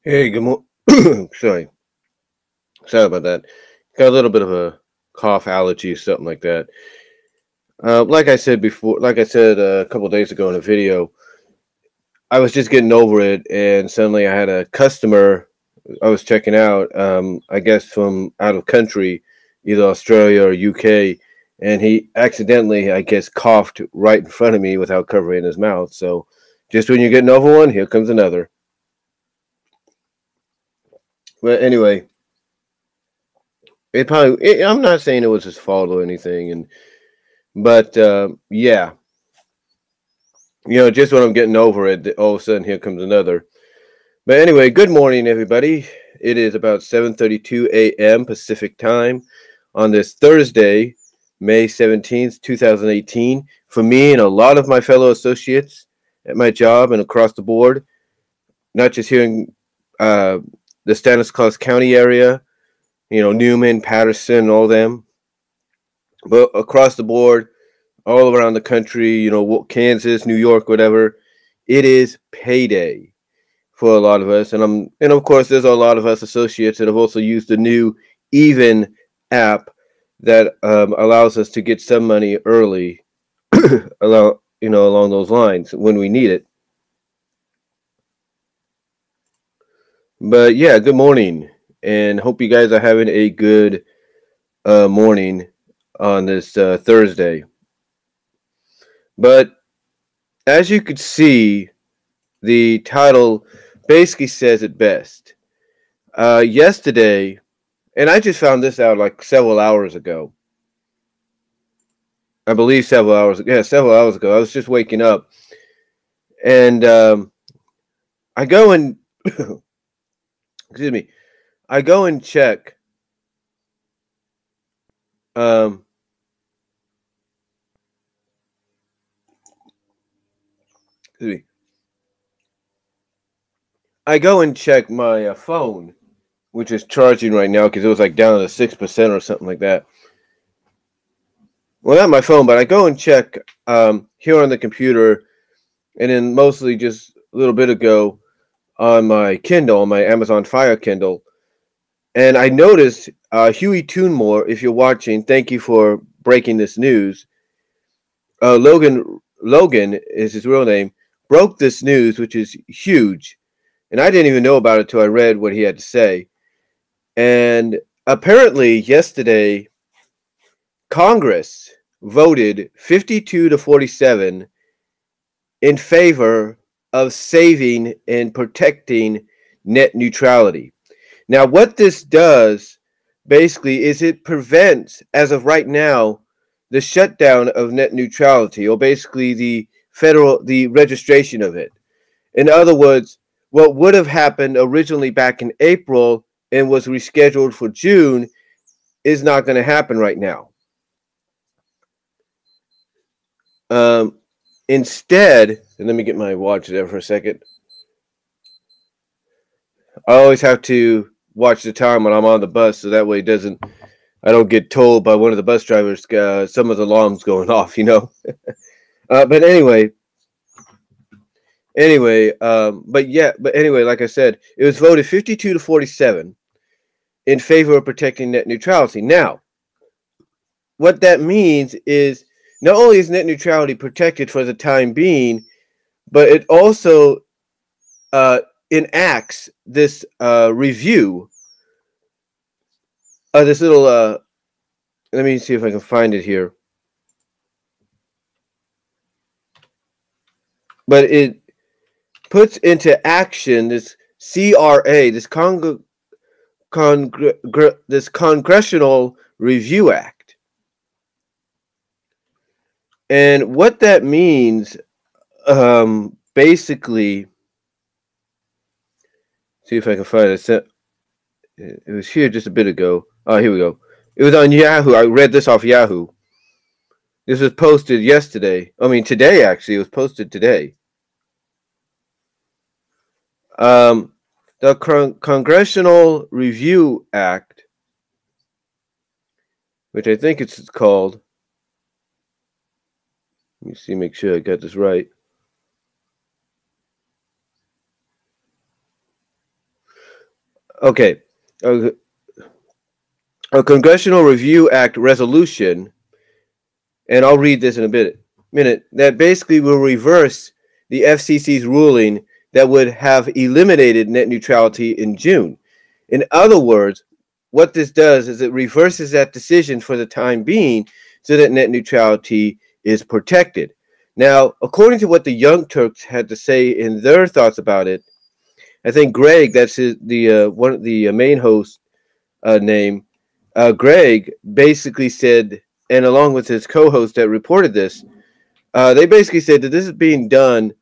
Hey, good morning. Sorry about that. Got a little bit of a cough, allergy, something like that. Like I said before, like I said a couple days ago in a video, I was just getting over it, and suddenly I had a customer I was checking out. I guess from out of country, either Australia or UK, and he accidentally, I guess, coughed right in front of me without covering his mouth. So, just when you're getting over one, here comes another. Well, anyway. I'm not saying it was his fault or anything, but yeah, just when I'm getting over it, all of a sudden here comes another. But anyway, good morning, everybody. It is about 7:32 a.m. Pacific time on this Thursday, May 17th, 2018. For me and a lot of my fellow associates at my job and across the board, not just here in uh, the Stanislaus County area, Newman, Patterson, all them, but across the board all around the country, Kansas, New York, whatever. It is payday for a lot of us, and of course, there's a lot of us associates that have also used the new Even app that allows us to get some money early, along those lines when we need it. But yeah, good morning, and hope you guys are having a good morning on this Thursday. But as you could see, the title basically says it best. Yesterday, and I just found this out like several hours ago. I believe several hours ago. Yeah, several hours ago. I was just waking up, and I go and excuse me. I go and check. Um, excuse me. I go and check my phone, which is charging right now because it was like down to 6% or something like that. Well, not my phone, but I go and check here on the computer, and then mostly just a little bit ago on my Kindle, on my Amazon Fire Kindle, and I noticed Huey Toonmore. If you're watching, thank you for breaking this news. Logan is his real name. Broke this news, which is huge, and I didn't even know about it till I read what he had to say. And apparently, yesterday, Congress voted 52 to 47 in favor of saving and protecting net neutrality. Now, what this does basically is it prevents, as of right now, the shutdown of net neutrality, or basically the registration of it. In other words, what would have happened originally back in April and was rescheduled for June is not going to happen right now. Um, Instead, and let me get my watch there for a second. I always have to watch the time when I'm on the bus, so that way I don't get told by one of the bus drivers some of the alarms going off. But anyway, like I said, it was voted 52 to 47 in favor of protecting net neutrality. Now, what that means is not only is net neutrality protected for the time being, but it also enacts this review of this little. Let me see if I can find it here. But it puts into action this CRA, this Congressional Review Act. And what that means, basically, see if I can find it. It was here just a bit ago. Oh, here we go. It was on Yahoo. I read this off Yahoo. This was posted yesterday. I mean, today, actually. It was posted today. The Congressional Review Act, which I think it's called. Let me see, make sure I got this right. Okay. A, a Congressional Review Act resolution, and I'll read this in a minute, that basically will reverse the FCC's ruling that would have eliminated net neutrality in June. In other words, what this does is it reverses that decision for the time being so that net neutrality is protected. Now, according to what the Young Turks had to say in their thoughts about it, I think Greg, that's the one of the main host name, Greg basically said, and along with his co-host that reported this, they basically said that this is being done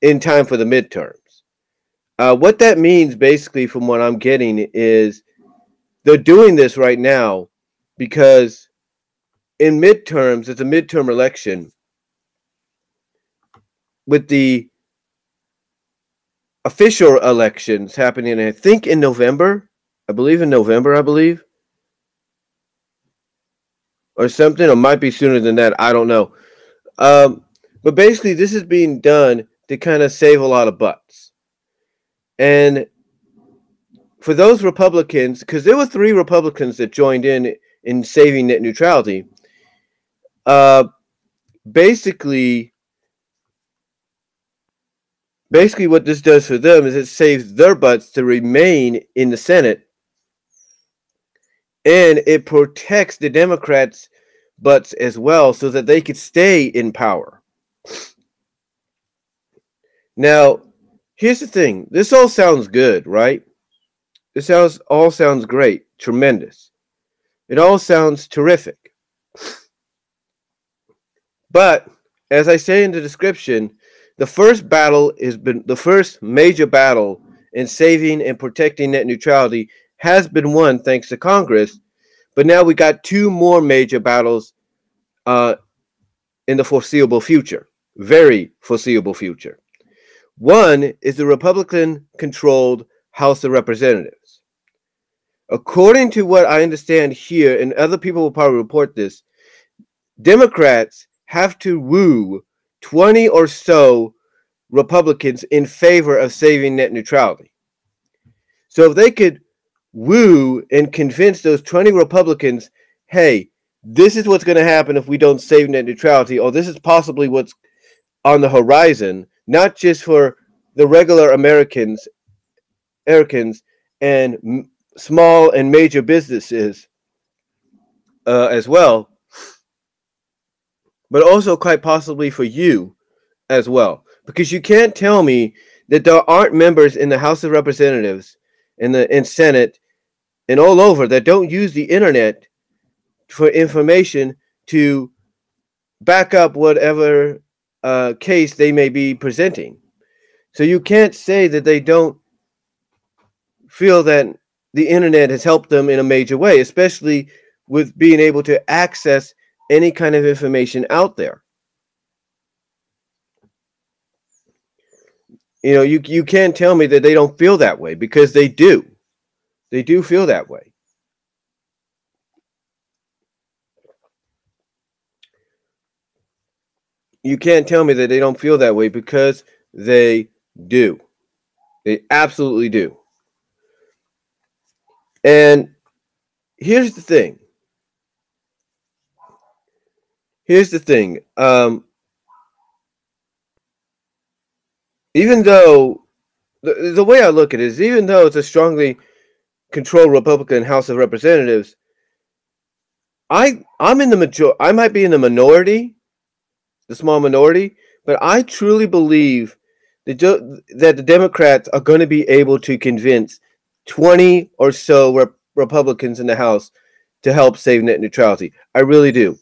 in time for the midterms. What that means, basically, from what I'm getting, is they're doing this right now because in midterms, it's a midterm election with the official elections happening, I think, in November. I believe in November, or something. Or might be sooner than that. I don't know. But basically, this is being done to kind of save a lot of butts. And for those Republicans, because there were 3 Republicans that joined in saving net neutrality, basically what this does for them is it saves their butts to remain in the Senate, and it protects the Democrats' butts as well so that they could stay in power. Now, here's the thing. This all sounds good, right? This all sounds great, tremendous. It all sounds terrific. But as I say in the description, the first major battle in saving and protecting net neutrality has been won thanks to Congress. But now we got 2 more major battles in the foreseeable future, very foreseeable future. One is the Republican-controlled House of Representatives. According to what I understand here, and other people will probably report this, Democrats have to woo 20 or so Republicans in favor of saving net neutrality. So if they could woo and convince those 20 Republicans, hey, this is what's going to happen if we don't save net neutrality, or this is possibly what's on the horizon, not just for the regular Americans and small and major businesses as well, but also quite possibly for you as well. Because you can't tell me that there aren't members in the House of Representatives, in Senate, and all over that don't use the internet for information to back up whatever case they may be presenting. So you can't say that they don't feel that the internet has helped them in a major way, especially with being able to access any kind of information out there. You know, you can't tell me that they don't feel that way, because they do. They do feel that way. You can't tell me that they don't feel that way, because they do. They absolutely do. And here's the thing. Even though the way I look at it is, even though it's a strongly controlled Republican House of Representatives, I'm in the I might be in the minority, the small minority, but I truly believe that the Democrats are going to be able to convince 20 or so Republicans in the House to help save net neutrality. I really do.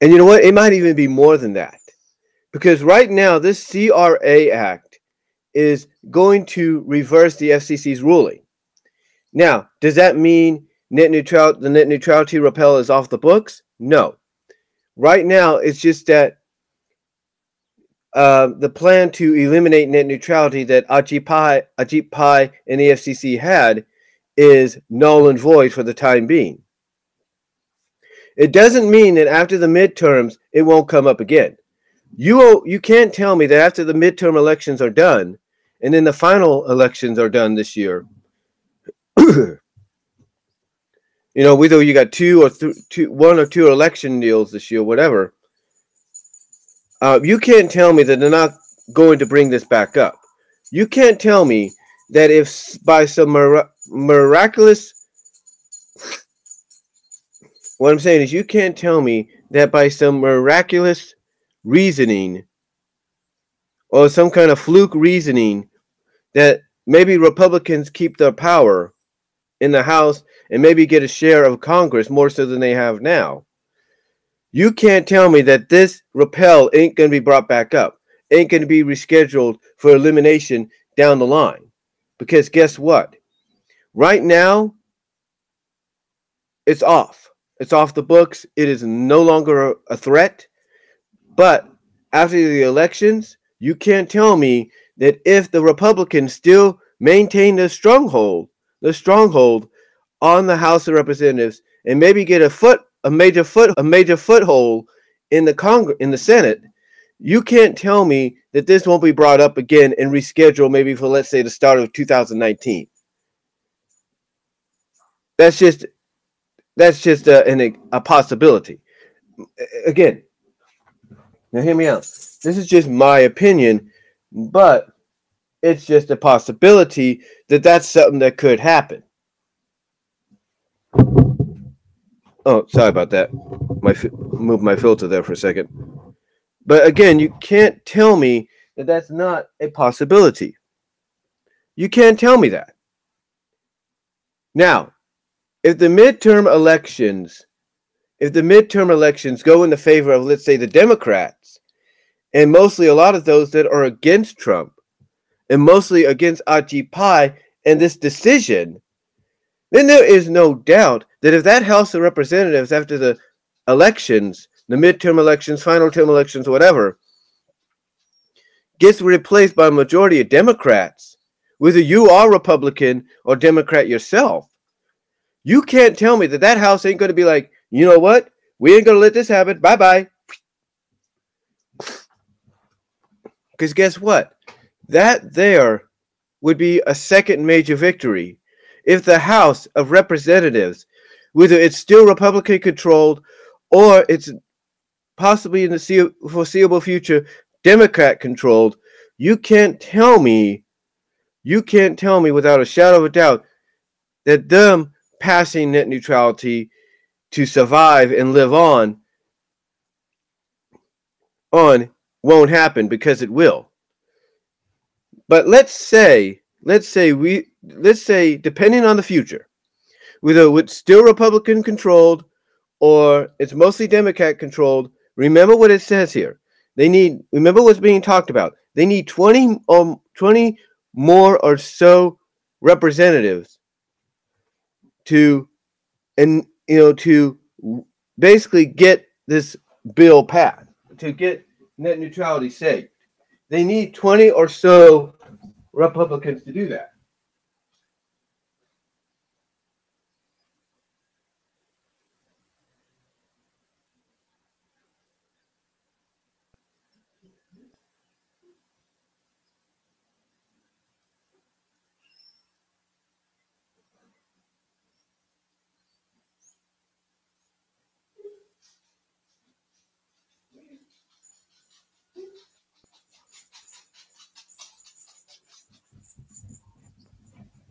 And you know what? It might even be more than that. Because right now, this CRA Act is going to reverse the FCC's ruling. Now, does that mean the net neutrality repeal is off the books? No. Right now, it's just that the plan to eliminate net neutrality that Ajit Pai and the FCC had is null and void for the time being. It doesn't mean that after the midterms, it won't come up again. You can't tell me that after the midterm elections are done and then the final elections are done this year. Whether you got one or two election deals this year, whatever, you can't tell me that they're not going to bring this back up. You can't tell me that if by some miraculous, what I'm saying is you can't tell me that by some miraculous reasoning or some kind of fluke reasoning that maybe Republicans keep their power in the House and maybe get a share of Congress more so than they have now. You can't tell me that this repeal ain't going to be brought back up, ain't going to be rescheduled for elimination down the line. Because guess what? Right now, it's off. It's off the books. It is no longer a threat. But after the elections, you can't tell me that if the Republicans still maintain the stronghold on the House of Representatives and maybe get a major foothold in the Senate, you can't tell me that this won't be brought up again and rescheduled maybe for, let's say, the start of 2019. That's just a possibility. Again, now hear me out. This is just my opinion, but it's just a possibility that that's something that could happen. Oh, sorry about that. Move my filter there for a second. But again, you can't tell me that that's not a possibility. You can't tell me that. Now, if the midterm elections go in the favor of, let's say, the Democrats, and mostly a lot of those that are against Trump, and mostly against Occupy and this decision, then there is no doubt that if that House of Representatives, after the elections, the midterm elections, final term elections, whatever, gets replaced by a majority of Democrats, whether you are Republican or Democrat yourself, you can't tell me that that House ain't going to be like, you know what? We ain't going to let this happen. Bye-bye. Because guess what? That there would be a second major victory if the House of Representatives, whether it's still Republican controlled or it's possibly in the foreseeable future Democrat controlled, you can't tell me without a shadow of a doubt that them passing net neutrality to survive and live on won't happen, because it will. But let's say depending on the future, whether it's still Republican controlled or it's mostly Democrat controlled, remember what it says here. Remember what's being talked about. They need 20 more or so representatives to basically get this bill passed, to get net neutrality saved. They need 20 or so Republicans to do that.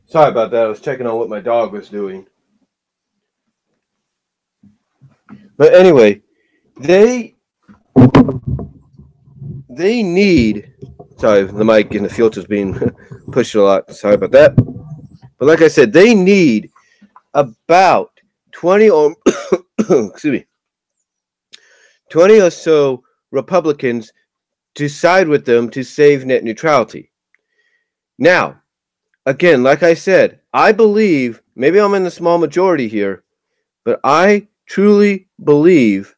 Sorry about that. I was checking on what my dog was doing. But anyway, they need. Sorry, the mic and the filter's being pushed a lot. Sorry about that. But like I said, they need about 20 or excuse me, 20 or so Republicans to side with them to save net neutrality. Now, again, like I said, I believe, maybe I'm in the small majority here, but I truly believe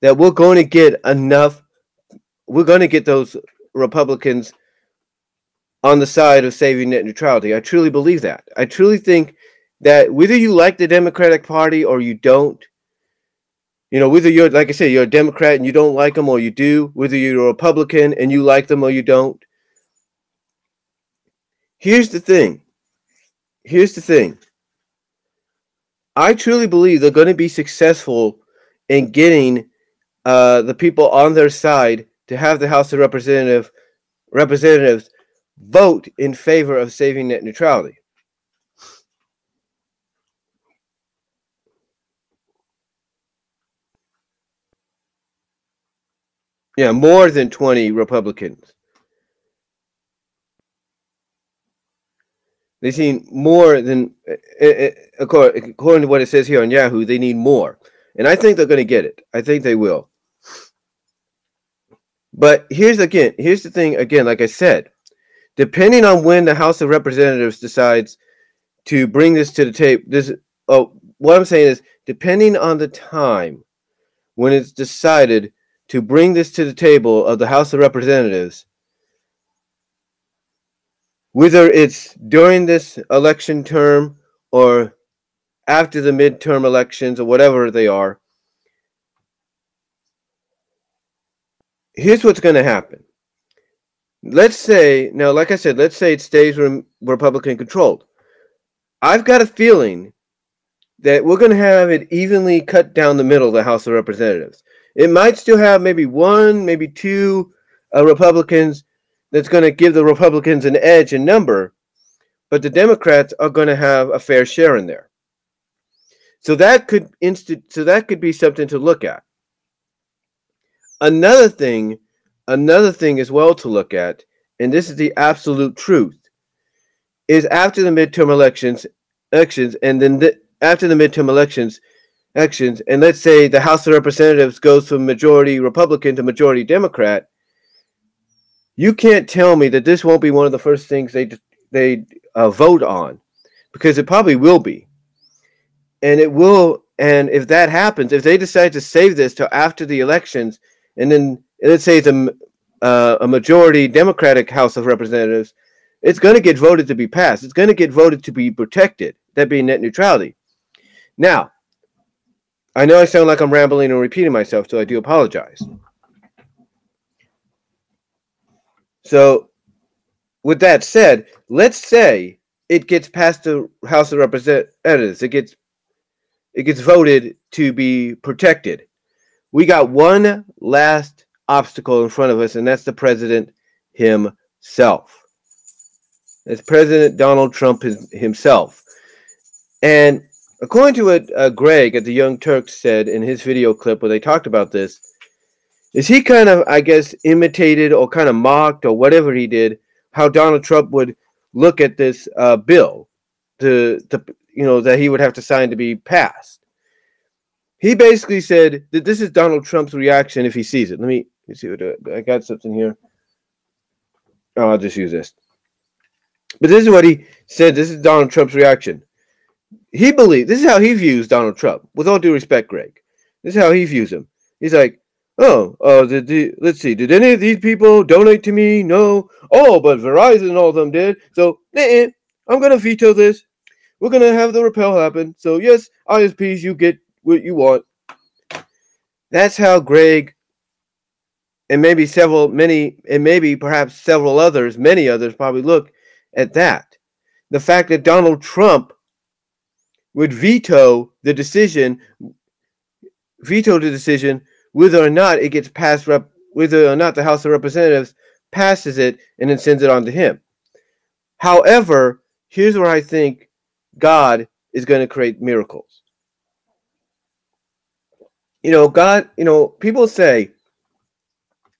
that we're going to get those Republicans on the side of saving net neutrality. I truly believe that. I truly think that whether you like the Democratic Party or you don't, whether you're, like I say, you're a Democrat and you don't like them or you do, whether you're a Republican and you like them or you don't, Here's the thing. I truly believe they're going to be successful in getting the people on their side to have the House of Representatives vote in favor of saving net neutrality. Yeah, more than 20 Republicans. They need more than, according to what it says here on Yahoo, they need more. And I think they're going to get it. I think they will. But here's the thing again, like I said, depending on when the House of Representatives decides to bring this to the table, what I'm saying is, depending on the time when it's decided to bring this to the table of the House of Representatives, whether it's during this election term or after the midterm elections or whatever they are, here's what's going to happen. Let's say, now, like I said, let's say it stays Republican controlled. I've got a feeling that we're going to have it evenly cut down the middle of the House of Representatives. It might still have maybe one, maybe two Republicans that's going to give the Republicans an edge in number, but the Democrats are going to have a fair share in there. So that could be something to look at. Another thing as well to look at, and this is the absolute truth, is after the midterm elections, and then after the midterm elections, and let's say the House of Representatives goes from majority Republican to majority Democrat, you can't tell me that this won't be one of the first things they vote on, because it probably will be. And it will, and if that happens, if they decide to save this till after the elections, and then let's say it's a majority Democratic House of Representatives, it's going to get voted to be passed. It's going to get voted to be protected, that being net neutrality. Now, I know I sound like I'm rambling and repeating myself, so I do apologize. So, with that said, let's say it gets past the House of Representatives. It gets voted to be protected. We got one last obstacle in front of us, and that's the president himself. That's President Donald Trump himself. And according to what Greg at the Young Turks said in his video clip where they talked about this, is he kind of, I guess, imitated or kind of mocked or whatever he did, how Donald Trump would look at this bill that he would have to sign to be passed. He basically said that this is Donald Trump's reaction if he sees it. Let me see what I got something here. Oh, I'll just use this. But this is what he said. This is Donald Trump's reaction. This is how he views Donald Trump. With all due respect, Greg, this is how he views him. He's like, let's see. Did any of these people donate to me? No. Oh, but Verizon and all of them did. So, I'm going to veto this. We're going to have the repeal happen. So, yes, ISPs, you get what you want. That's how Greg and maybe perhaps several others, many others probably look at that. The fact that Donald Trump would veto the decision whether or not it gets passed, whether or not the House of Representatives passes it and then sends it on to him. However, here's where I think God is going to create miracles. People say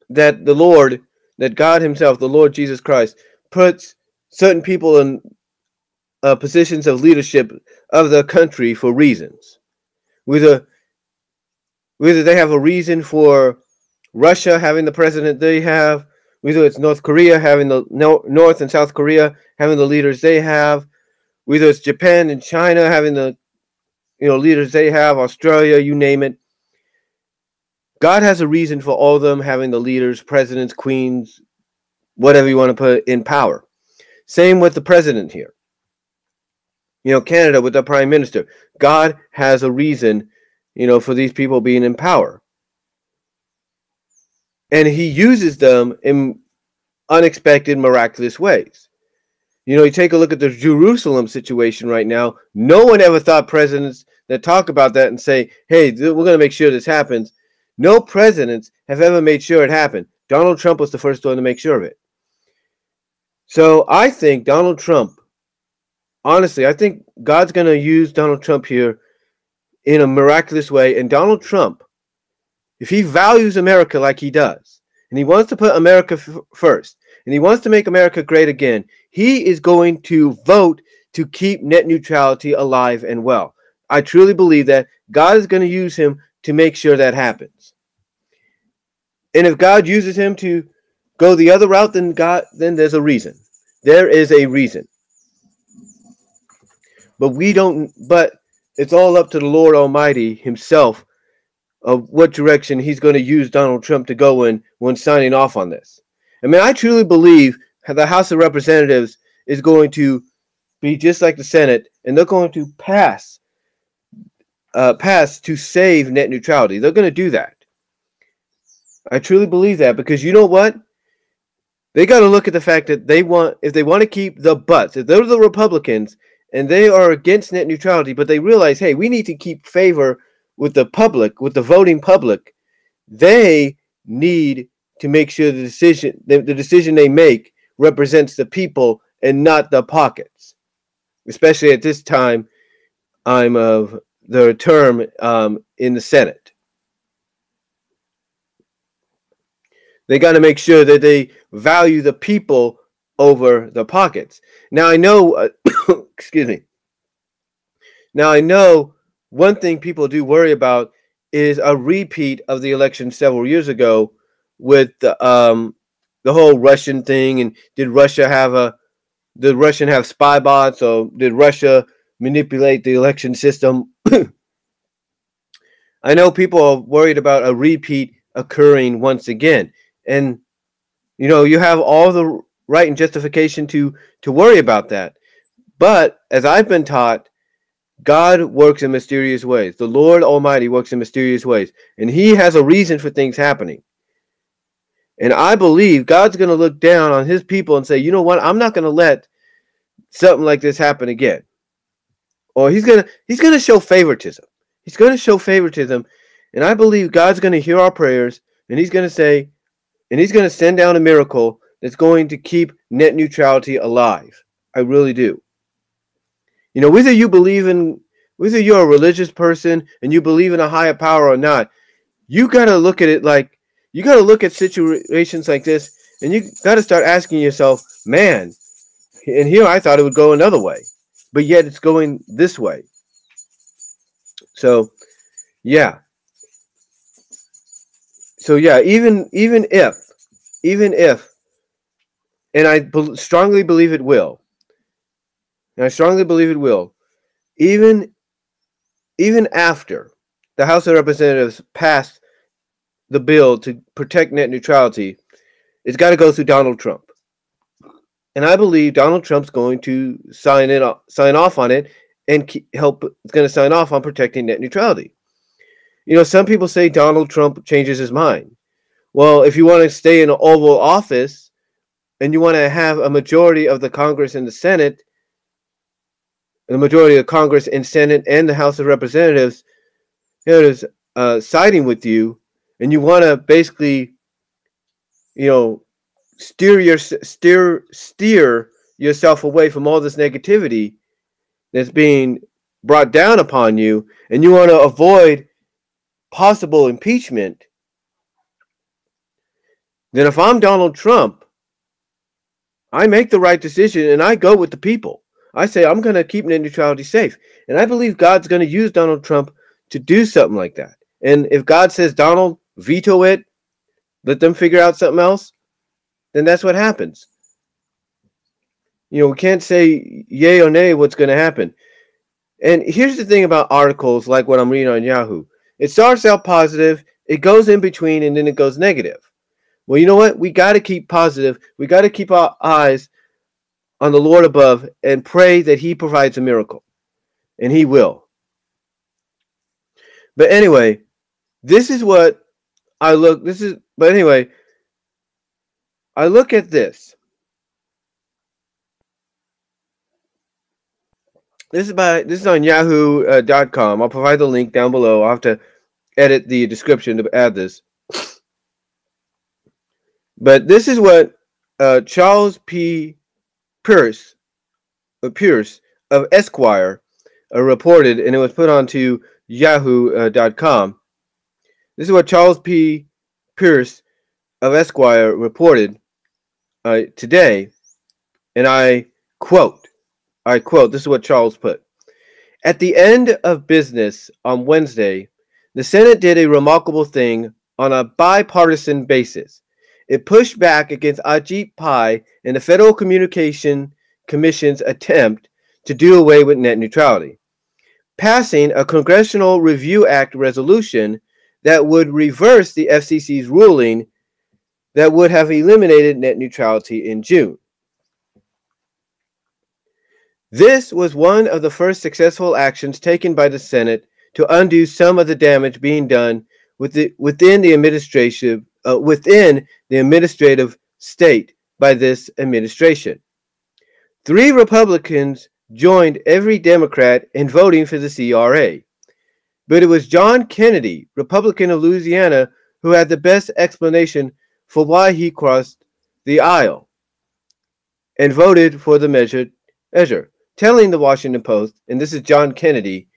that God himself, the Lord Jesus Christ, puts certain people in positions of leadership of the country for reasons. Whether they have a reason for Russia having the president they have, whether it's North Korea having the North and South Korea having the leaders they have, whether it's Japan and China having the leaders they have, Australia, you name it. God has a reason for all of them having the leaders, presidents, queens, whatever you want to put in power. Same with the president here. Canada with the prime minister. God has a reason, for these people being in power. And he uses them in unexpected, miraculous ways. You know, you take a look at the Jerusalem situation right now. No one ever thought presidents that talk about that and say, hey, we're going to make sure this happens. No presidents have ever made sure it happened. Donald Trump was the first one to make sure of it. So I think Donald Trump, honestly, I think God's going to use Donald Trump here in a miraculous way. And Donald Trump, if he values America like he does, and he wants to put America first, and he wants to make America great again, he is going to vote to keep net neutrality alive and well. I truly believe that God is going to use him to make sure that happens. And if God uses him to go the other route, then there's a reason. There is a reason. But it's all up to the Lord Almighty himself of what direction he's going to use Donald Trump to go in when signing off on this. I mean, I truly believe the House of Representatives is going to be just like the Senate, and they're going to pass to save net neutrality. They're going to do that. I truly believe that, because you know what? They got to look at the fact that if they want to keep the butts, if they're the Republicans and they are against net neutrality, but they realize, hey, we need to keep favor with the public, with the voting public, they need to make sure the decision they make represents the people and not the pockets. Especially at this time, of the term in the Senate. They got to make sure that they value the people over the pockets. Now I know, excuse me. Now I know one thing people do worry about is a repeat of the election several years ago with the whole Russian thing, and did Russian have spy bots, or did Russia manipulate the election system? I know people are worried about a repeat occurring once again, and you know, you have all the right and justification to worry about that. But as I've been taught, God works in mysterious ways. The Lord Almighty works in mysterious ways, and he has a reason for things happening. And I believe God's going to look down on his people and say, you know what? I'm not going to let something like this happen again. Or he's going to show favoritism. He's going to show favoritism, and I believe God's going to hear our prayers, and he's going to say, and he's going to send down a miracle that's going to keep net neutrality alive. I really do. You know, whether you're a religious person and you believe in a higher power or not, you got to look at it like, you got to look at situations like this, and you got to start asking yourself, man, and here I thought it would go another way, but yet it's going this way. So, yeah. So, yeah, even if, and I strongly believe it will, even after the House of Representatives passed the bill to protect net neutrality, it's got to go through Donald Trump. And I believe Donald Trump's going to sign off on it and it's going to sign off on protecting net neutrality. You know, some people say Donald Trump changes his mind. Well, if you want to stay in the Oval Office and you want to have a majority of the Congress and the Senate, the majority of Congress and Senate and the House of Representatives here is siding with you, and you want to basically, you know, steer yourself away from all this negativity that's being brought down upon you, and you want to avoid possible impeachment, then if I'm Donald Trump, I make the right decision and I go with the people. I say I'm going to keep net neutrality safe. And I believe God's going to use Donald Trump to do something like that. And if God says, Donald, veto it, let them figure out something else, then that's what happens. You know, we can't say yay or nay what's going to happen. And here's the thing about articles like what I'm reading on Yahoo. It starts out positive, it goes in between, and then it goes negative. Well, you know what? We got to keep positive. We got to keep our eyes on the Lord above and pray that he provides a miracle. And he will. But anyway, I look at this. This is on Yahoo.com. I'll provide the link down below. I'll have to edit the description to add this. But this is what Charles P. Pierce, Pierce of Esquire reported, and it was put onto Yahoo.com. This is what Charles P. Pierce of Esquire reported today, and I quote, this is what Charles put. At the end of business on Wednesday, the Senate did a remarkable thing on a bipartisan basis. It pushed back against Ajit Pai and the Federal Communication Commission's attempt to do away with net neutrality, passing a Congressional Review Act resolution that would reverse the FCC's ruling that would have eliminated net neutrality in June. This was one of the first successful actions taken by the Senate to undo some of the damage being done within the administrative state by this administration. 3 Republicans joined every Democrat in voting for the CRA, but it was John Kennedy, Republican of Louisiana, who had the best explanation for why he crossed the aisle and voted for the measure, telling the Washington Post, and this is John Kennedy,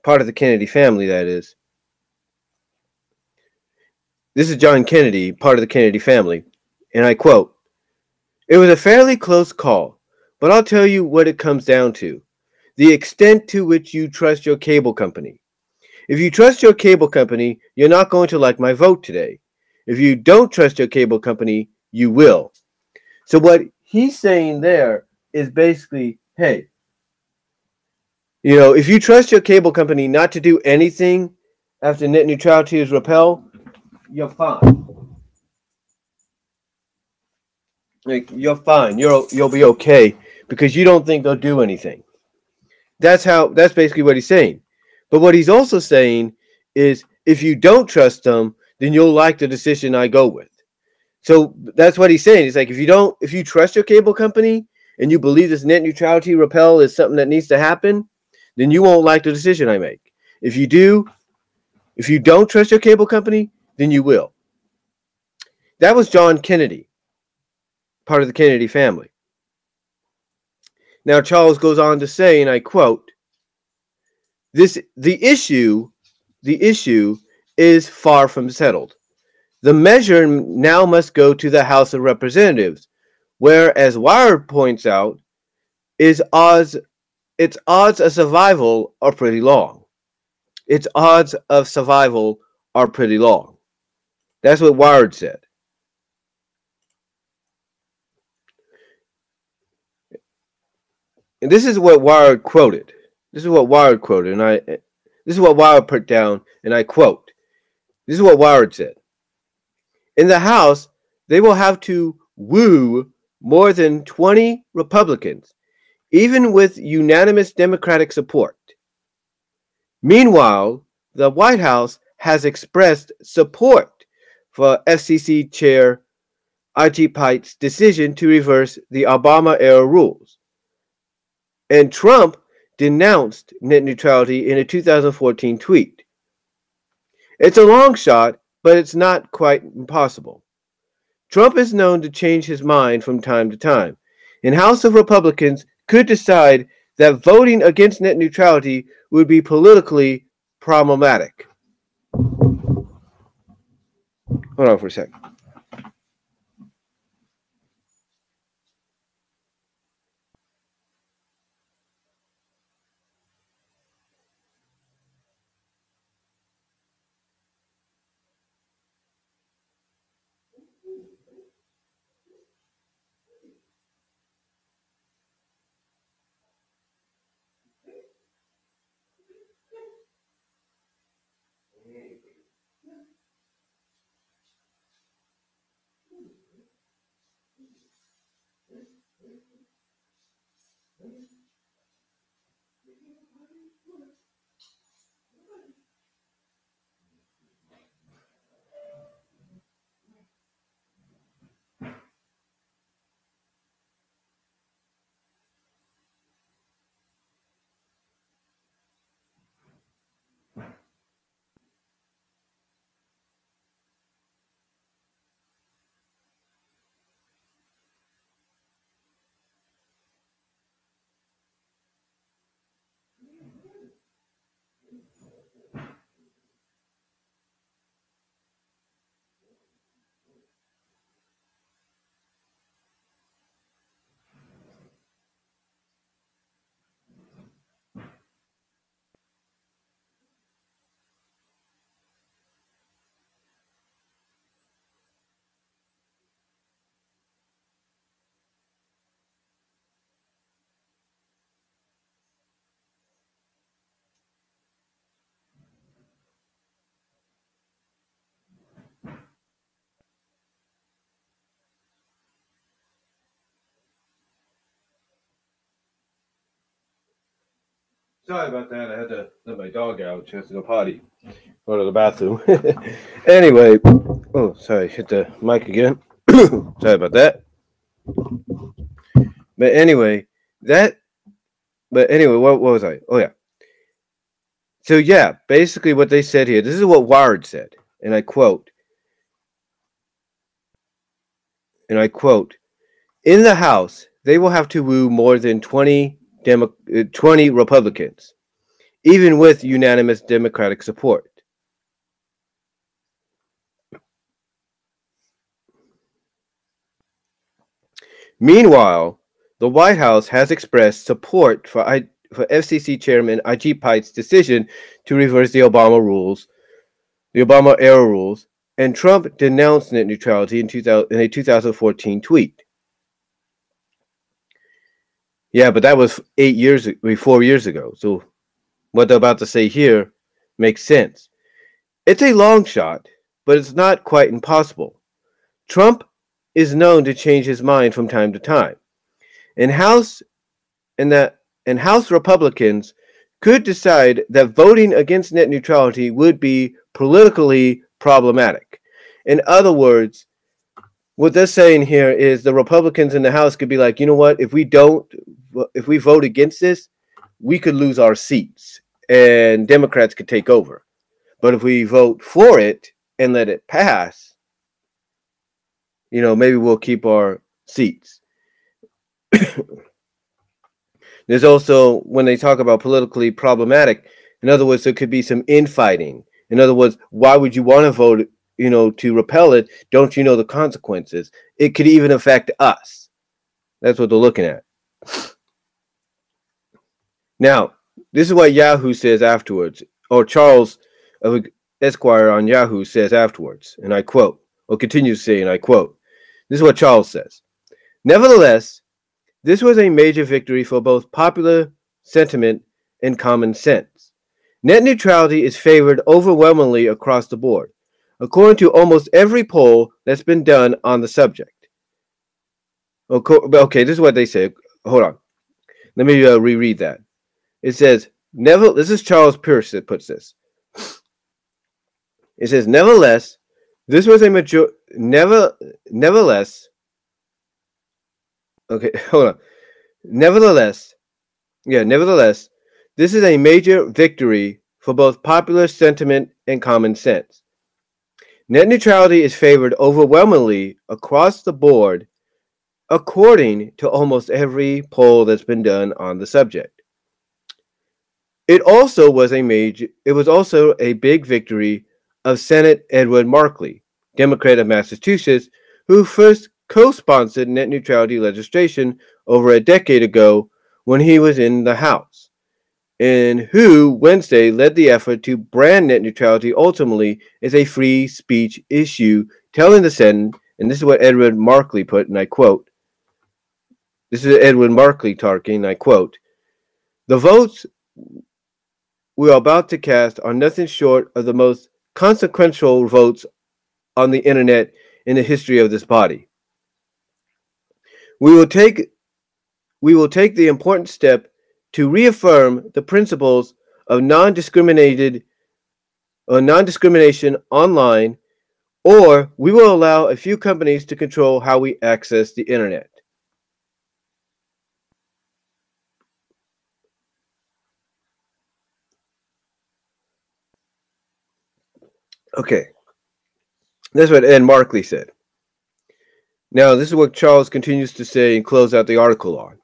part of the Kennedy family, that is. This is John Kennedy, part of the Kennedy family, and I quote, "It was a fairly close call, but I'll tell you what it comes down to. The extent to which you trust your cable company. If you trust your cable company, you're not going to like my vote today. If you don't trust your cable company, you will." So what he's saying there is basically, hey, if you trust your cable company not to do anything after net neutrality is repealed, you're fine. Like, you're fine. You'll be okay because you don't think they'll do anything. That's basically what he's saying. But what he's also saying is if you don't trust them, then you'll like the decision I go with. So that's what he's saying. It's like if you trust your cable company and you believe this net neutrality repeal is something that needs to happen, then you won't like the decision I make. If you don't trust your cable company, then you will. That was John Kennedy, part of the Kennedy family. Now Charles goes on to say, and I quote, the issue is far from settled. The measure now must go to the House of Representatives, where, as Wired points out, its odds of survival are pretty long. Its odds of survival are pretty long. That's what Wired said. And this is what Wired quoted. This is what Wired quoted, this is what Wired put down, and I quote. This is what Wired said. In the House, they will have to woo more than 20 Republicans, even with unanimous Democratic support. Meanwhile, the White House has expressed support for FCC Chair Ajit Pai's decision to reverse the Obama-era rules. And Trump denounced net neutrality in a 2014 tweet. It's a long shot, but it's not quite impossible. Trump is known to change his mind from time to time, and House of Republicans could decide that voting against net neutrality would be politically problematic. Hold on for a second. Sorry about that. I had to let my dog out. She has to go potty. Go to the bathroom. Anyway, oh, sorry, hit the mic again. Sorry about that. But anyway, that. But anyway, what was I? Oh yeah. So yeah, basically what they said here. This is what Wired said, and I quote. And I quote: "In the House, they will have to woo more than 20 Republicans, even with unanimous Democratic support." Meanwhile, the White House has expressed support for FCC Chairman Ajit Pai's decision to reverse the Obama era rules, and Trump denounced net neutrality in a 2014 tweet. Yeah, but that was 4 years ago. So what they're about to say here makes sense. It's a long shot, but it's not quite impossible. Trump is known to change his mind from time to time, and House Republicans could decide that voting against net neutrality would be politically problematic. In other words, what they're saying here is the Republicans in the House could be like, you know what, if we vote against this, we could lose our seats and Democrats could take over. But if we vote for it and let it pass, maybe we'll keep our seats. There's also, when they talk about politically problematic, in other words, there could be some infighting. In other words, why would you want to vote, to repel it? Don't you know the consequences? It could even affect us. That's what they're looking at. Now, this is what Yahoo says afterwards, or Charles of Esquire on Yahoo says afterwards, and I quote, or continues saying, I quote, this is what Charles says. "Nevertheless, this was a major victory for both popular sentiment and common sense. Net neutrality is favored overwhelmingly across the board, according to almost every poll that's been done on the subject." Okay, this is what they say. Hold on. Let me reread that. It says, this is Charles Pierce that puts this. It says, "Nevertheless, this was a nevertheless, okay, hold on. Nevertheless, this is a major victory for both popular sentiment and common sense. Net neutrality is favored overwhelmingly across the board, according to almost every poll that's been done on the subject. It was also a big victory of Senator Edward Markey, Democrat of Massachusetts, who first co-sponsored net neutrality legislation over a decade ago when he was in the House, and who Wednesday led the effort to brand net neutrality ultimately as a free speech issue, telling the Senate," and this is what Edward Markey put, and I quote, this is Edward Markey talking, and I quote, "The votes we are about to cast are nothing short of the most consequential votes on the internet in the history of this body. We will take the important step to reaffirm the principles of non-discrimination online, or we will allow a few companies to control how we access the internet." Okay, that's what Ed Markey said. Now, this is what Charles continues to say and close out the article on.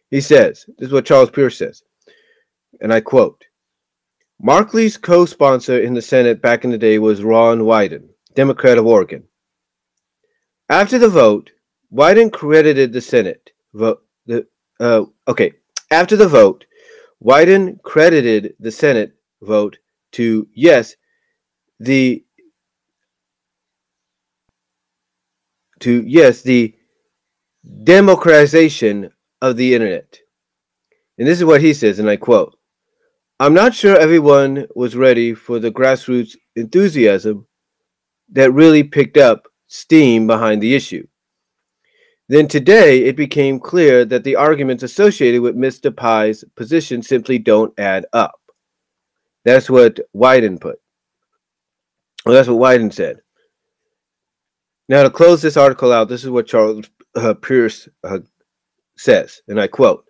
He says, this is what Charles Pierce says, and I quote, "Markey's co-sponsor in the Senate back in the day was Ron Wyden, Democrat of Oregon. After the vote, Wyden credited the Senate After the vote, Wyden credited the Senate vote to the democratization of the internet." And this is what he says, and I quote, "I'm not sure everyone was ready for the grassroots enthusiasm that really picked up steam behind the issue. Then today it became clear that the arguments associated with Mr. Pai's position simply don't add up. That's what Wyden put. Well, that's what Wyden said. Now, to close this article out, this is what Charles Pierce says, and I quote: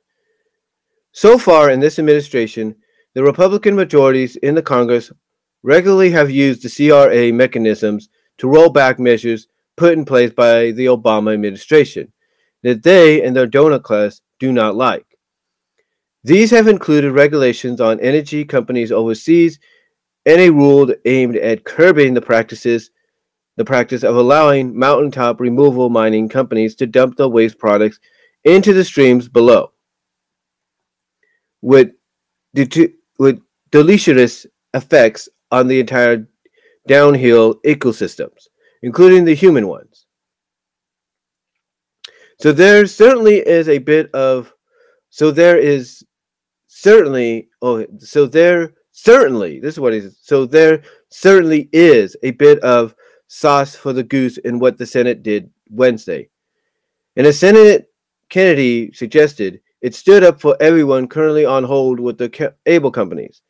"So far in this administration, the Republican majorities in the Congress regularly have used the CRA mechanisms to roll back measures put in place by the Obama administration that they and their donor class do not like. These have included regulations on energy companies overseas and a rule aimed at curbing the practice of allowing mountaintop removal mining companies to dump the waste products into the streams below, with deleterious effects on the entire downhill ecosystems, including the human ones. So there certainly is a bit of, so there is certainly, this is what he says. So there certainly is a bit of sauce for the goose in what the Senate did Wednesday. And as Senator Kennedy suggested, it stood up for everyone currently on hold with the cable companies,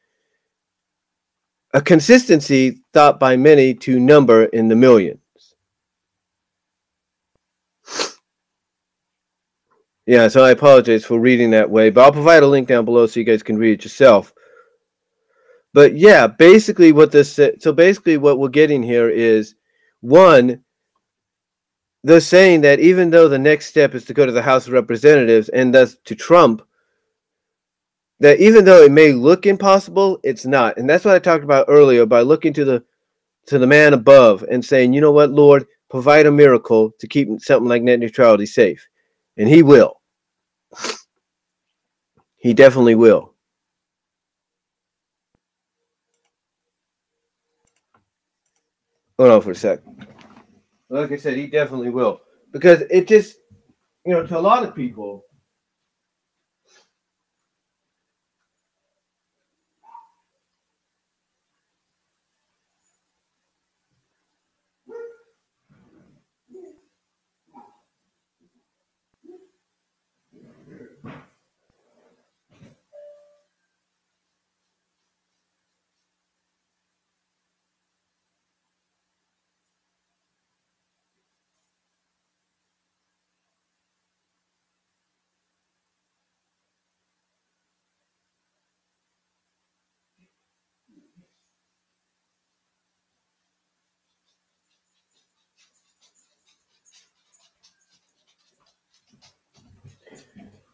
a consistency thought by many to number in the millions." Yeah, so I apologize for reading that way, but I'll provide a link down below so you guys can read it yourself. But yeah, basically what what we're getting here is, one, they're saying that even though the next step is to go to the House of Representatives and thus to Trump, that even though it may look impossible, it's not. And that's what I talked about earlier, by looking to the man above and saying, you know what, Lord, provide a miracle to keep something like net neutrality safe. And he will. He definitely will. Hold on for a sec. Like I said, he definitely will. Because it just, to a lot of people,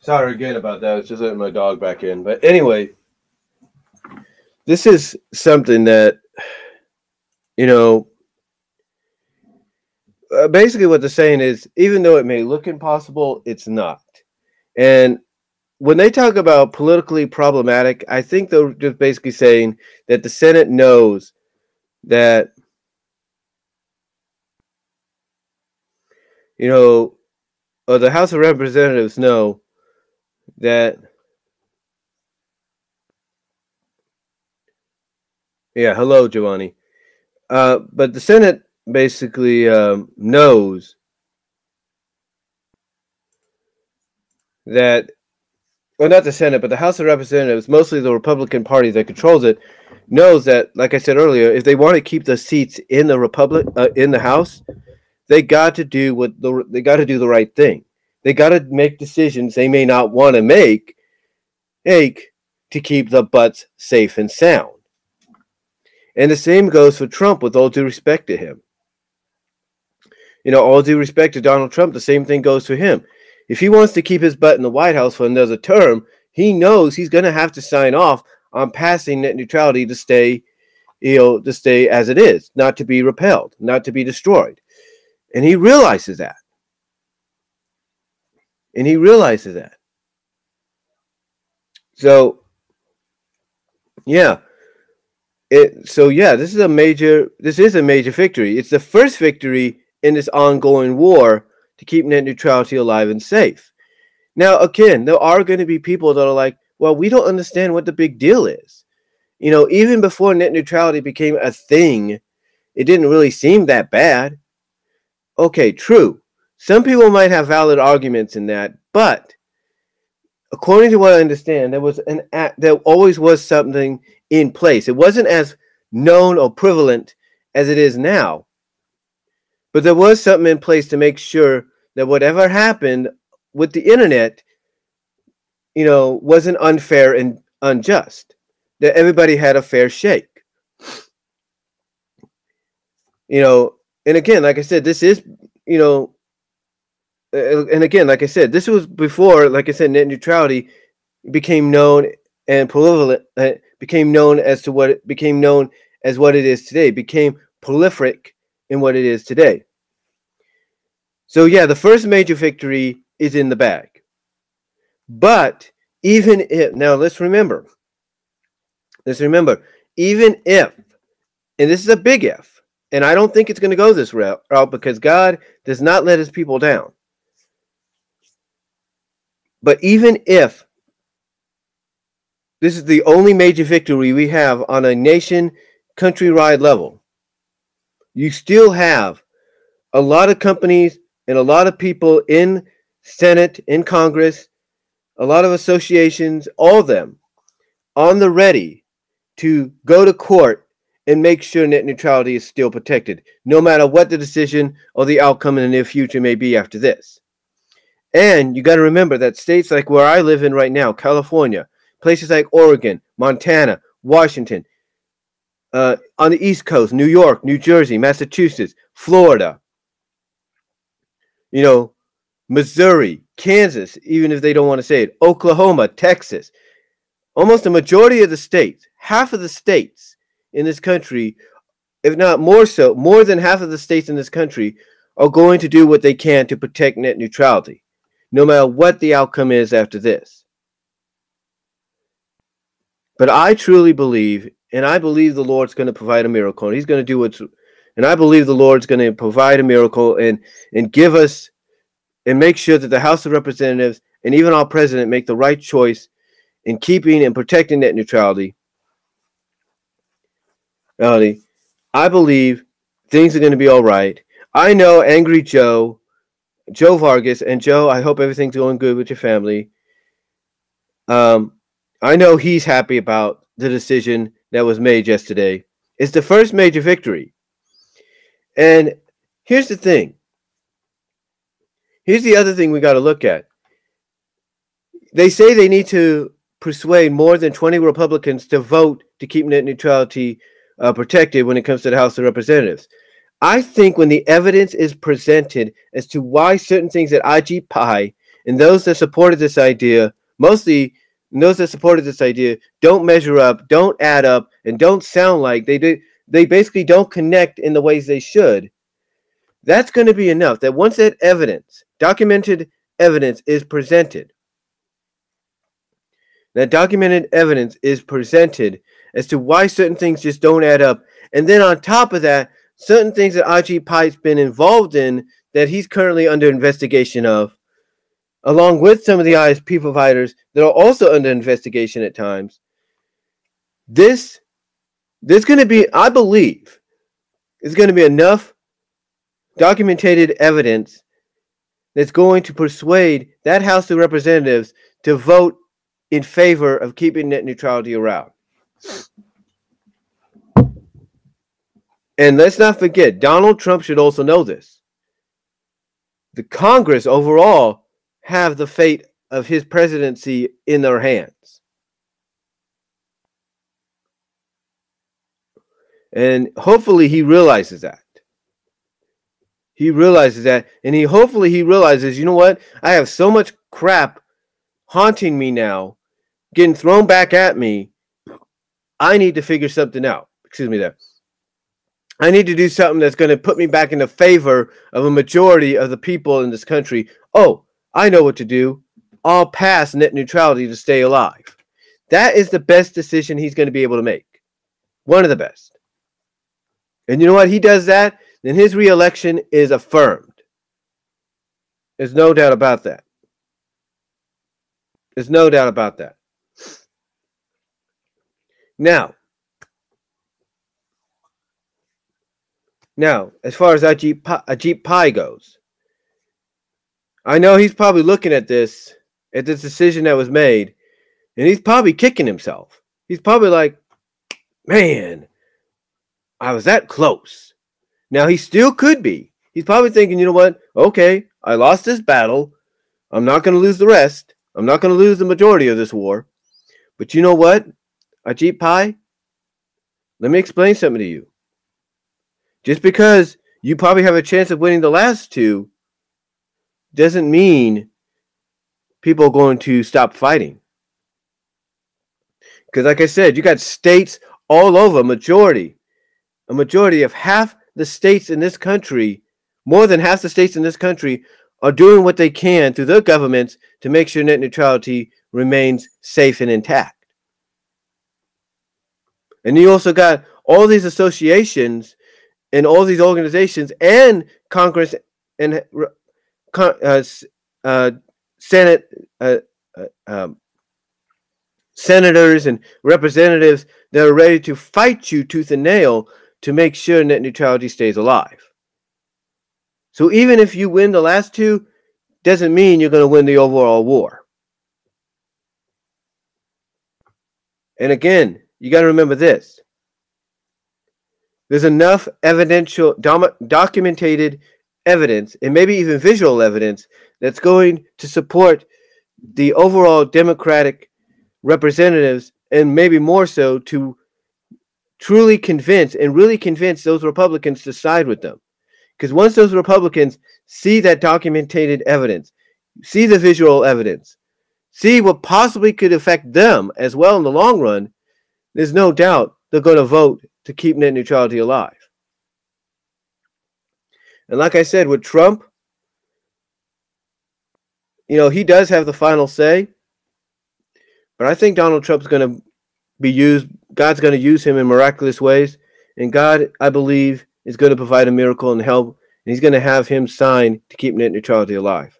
sorry again about that. I was just letting my dog back in. But anyway, this is something that, basically what they're saying is, even though it may look impossible, it's not. And when they talk about politically problematic, I think they're just basically saying that the Senate knows that, or the House of Representatives know that, yeah, hello, Giovanni. But the Senate basically knows that, well, not the Senate, but the House of Representatives, mostly the Republican Party that controls it, knows that, like I said earlier, if they want to keep the seats in the in the House, they got to do the right thing. They got to make decisions they may not want to make to keep the butts safe and sound. And the same goes for Trump, with all due respect to him. All due respect to Donald Trump, the same thing goes for him. If he wants to keep his butt in the White House for another term, he knows he's going to have to sign off on passing net neutrality to stay as it is, not to be repelled, not to be destroyed. And he realizes that. So, yeah. This is a major victory. It's the first victory in this ongoing war to keep net neutrality alive and safe. Now, again, there are going to be people that are like, well, we don't understand what the big deal is. Even before net neutrality became a thing, it didn't really seem that bad. Okay, true. Some people might have valid arguments in that, but according to what I understand, there always was something in place. It wasn't as known or prevalent as it is now, but there was something in place to make sure that whatever happened with the internet, wasn't unfair and unjust. That everybody had a fair shake. And again, like I said, this is, and again, like I said, this was before, like I said, net neutrality became known and became known as what it is today. Became prolific in what it is today. So yeah, the first major victory is in the bag. But even if, now let's remember, even if, and this is a big if, and I don't think it's going to go this route because God does not let his people down. But even if this is the only major victory we have on a nation, countrywide level, you still have a lot of companies and a lot of people in Senate, in Congress, a lot of associations, all of them on the ready to go to court and make sure net neutrality is still protected, no matter what the decision or the outcome in the near future may be after this. And you got to remember that states like where I live in right now, California, places like Oregon, Montana, Washington, on the East Coast, New York, New Jersey, Massachusetts, Florida, Missouri, Kansas, even if they don't want to say it, Oklahoma, Texas, almost a majority of the states, half of the states in this country, if not more so, more than half of the states in this country are going to do what they can to protect net neutrality, no matter what the outcome is after this. But I truly believe, and I believe the Lord's going to provide a miracle, and he's going to do and I believe the Lord's going to provide a miracle and give us and make sure that the House of Representatives and even our president make the right choice in keeping and protecting net neutrality. I believe things are going to be all right. I know Angry Joe Vargas, and Joe, I hope everything's going good with your family. I know he's happy about the decision that was made yesterday. It's the first major victory. And here's the thing. Here's the other thing we got to look at. They say they need to persuade more than 20 Republicans to vote to keep net neutrality protected when it comes to the House of Representatives. I think when the evidence is presented as to why certain things at IG Pi and those that supported this idea, mostly those that supported this idea, don't measure up, don't add up, and don't sound like they basically don't connect in the ways they should. That's going to be enough. That once that evidence, documented evidence, is presented, as to why certain things just don't add up, and then on top of that, certain things that IG Pi's been involved in that he's currently under investigation of, along with some of the ISP providers that are also under investigation at times. There's going to be, I believe, is going to be enough documented evidence that's going to persuade that House of Representatives to vote in favor of keeping net neutrality around. And let's not forget, Donald Trump should also know this. The Congress overall have the fate of his presidency in their hands. And hopefully he realizes that. And hopefully he realizes, you know what? I have so much crap haunting me now, getting thrown back at me. I need to figure something out. Excuse me there. I need to do something that's going to put me back in the favor of a majority of the people in this country. Oh, I know what to do. I'll pass net neutrality to stay alive. That is the best decision he's going to be able to make. One of the best. And you know what? He does that, then his reelection is affirmed. There's no doubt about that. Now, as far as Ajit Pai goes, I know he's probably looking at this decision that was made, and he's probably kicking himself. He's probably like, man, I was that close. Now, he still could be. He's probably thinking, you know what? Okay, I lost this battle. I'm not going to lose the rest. I'm not going to lose the majority of this war. But you know what, Ajit Pai? Let me explain something to you. Just because you probably have a chance of winning the last two doesn't mean people are going to stop fighting. Because like I said, you got states all over, a majority of half the states in this country, more than half the states in this country, are doing what they can through their governments to make sure net neutrality remains safe and intact. And you also got all these associations and all these organizations and Congress and Senate, senators and representatives that are ready to fight you tooth and nail to make sure net neutrality stays alive. So even if you win the last two, doesn't mean you're going to win the overall war. And again, you got to remember this. There's enough evidential, documented evidence, and maybe even visual evidence, that's going to support the overall Democratic representatives, and maybe more so, to truly convince and really convince those Republicans to side with them. Because once those Republicans see that documented evidence, see the visual evidence, see what possibly could affect them as well in the long run, there's no doubt they're going to vote to keep net neutrality alive. And like I said, with Trump, he does have the final say. But I think Donald Trump's going to be used. God's going to use him in miraculous ways. And God, I believe, is going to provide a miracle and help. And he's going to have him sign to keep net neutrality alive.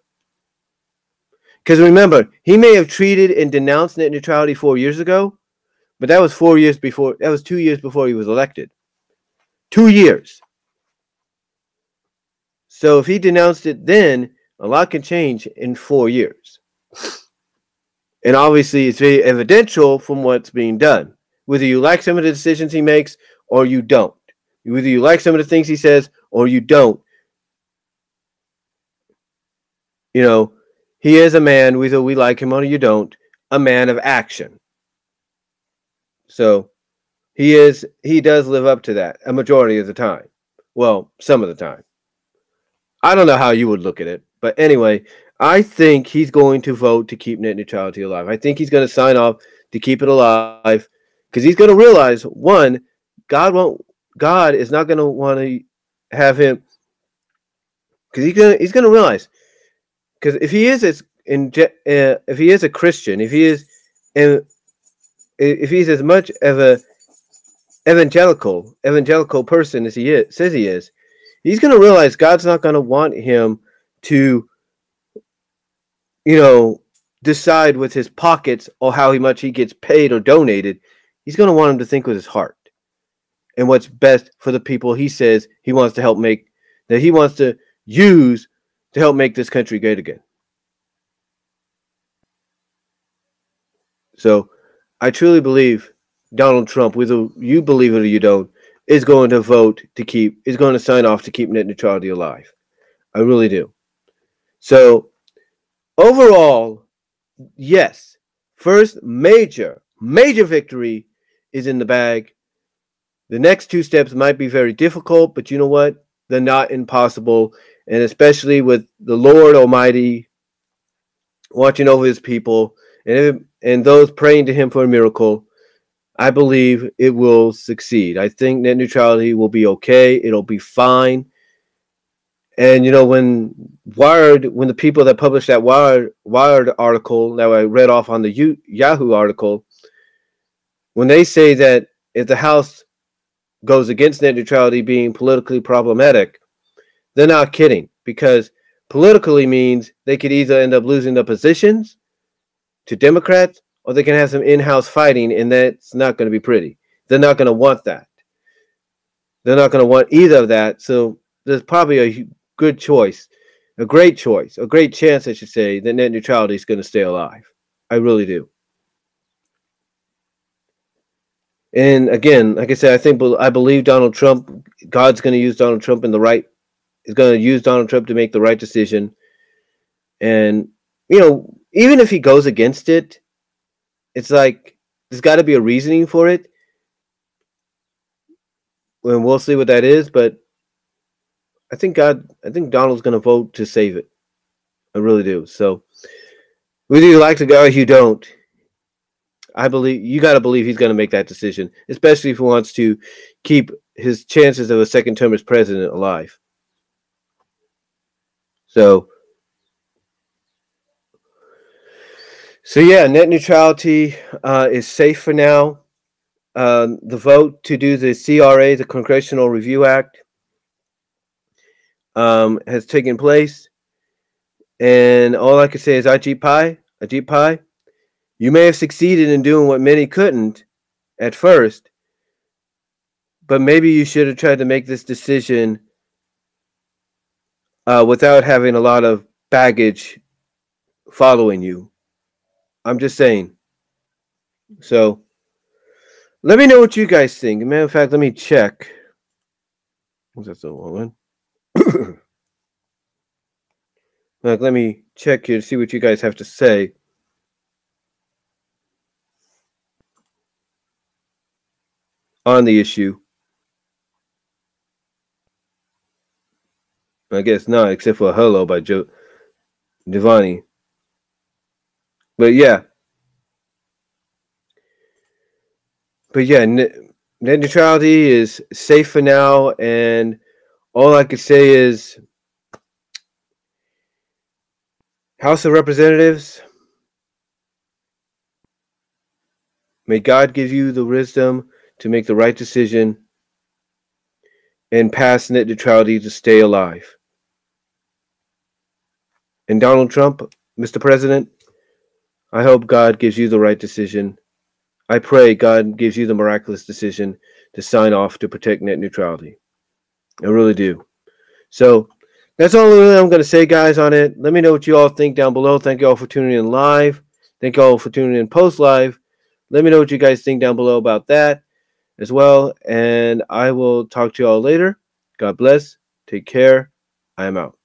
Because remember, he may have treated and denounced net neutrality 4 years ago, but that was 4 years before. That was 2 years before he was elected. 2 years. So if he denounced it then, a lot can change in 4 years. And obviously, it's very evidential from what's being done. Whether you like some of the decisions he makes or you don't. Whether you like some of the things he says or you don't. He is a man, whether we like him or you don't, a man of action. So he does live up to that a majority of the time. Well, some of the time. I don't know how you would look at it. But anyway, I think he's going to vote to keep net neutrality alive. I think he's going to sign off to keep it alive because he's going to realize, one, God is not going to want to have him, because he's going to realize, because if he is a Christian, if he's as much of a evangelical person as says he is, he's going to realize God's not going to want him to decide with his pockets or how much he gets paid or donated. He's going to want him to think with his heart and what's best for the people he says he wants to help make, that he wants to use to help make this country great again. So I truly believe Donald Trump, whether you believe it or you don't, is going to sign off to keep net neutrality alive. I really do. So overall, yes, first major victory is in the bag. The next two steps might be very difficult, but you know what? They're not impossible. And especially with the Lord Almighty watching over his people and those praying to him for a miracle, I believe it will succeed. I think net neutrality will be okay. It'll be fine. And when the people that published that Wired article that I read off on the Yahoo article, when they say that if the House goes against net neutrality being politically problematic, they're not kidding, because politically means they could either end up losing their positions to Democrats, or they can have some in-house fighting, and that's not going to be pretty. They're not going to want that. They're not going to want either of that. So there's probably a good choice a great choice, a great chance, I should say, that net neutrality is going to stay alive. I really do. And again, like I said, I believe Donald Trump. God's going to use Donald Trump in the right. Is going to use Donald Trump to make the right decision. And even if he goes against it, it's like there's got to be a reasoning for it. And we'll see what that is. But I think Donald's going to vote to save it. I really do. So whether you like the guy or you don't, I believe you got to believe he's going to make that decision, especially if he wants to keep his chances of a second term as president alive. So yeah, net neutrality is safe for now. The vote to do the CRA, the Congressional Review Act, has taken place, and all I can say is Ajit Pai, you may have succeeded in doing what many couldn't at first, but maybe you should have tried to make this decision without having a lot of baggage following you. I'm just saying. So let me know what you guys think. Matter of fact, let me check. Was that the wrong one? Let me check here to see what you guys have to say. On the issue. I guess not, except for Hello by Joe Devani. But yeah. Net neutrality is safe for now, and all I could say is House of Representatives, may God give you the wisdom to make the right decision and pass net neutrality to stay alive. And Donald Trump, Mr. President, I hope God gives you the right decision. I pray God gives you the miraculous decision to sign off to protect net neutrality. I really do. So that's all I'm going to say, guys, on it. Let me know what you all think down below. Thank you all for tuning in live. Thank you all for tuning in post live. Let me know what you guys think down below about that as well. And I will talk to you all later. God bless. Take care. I am out.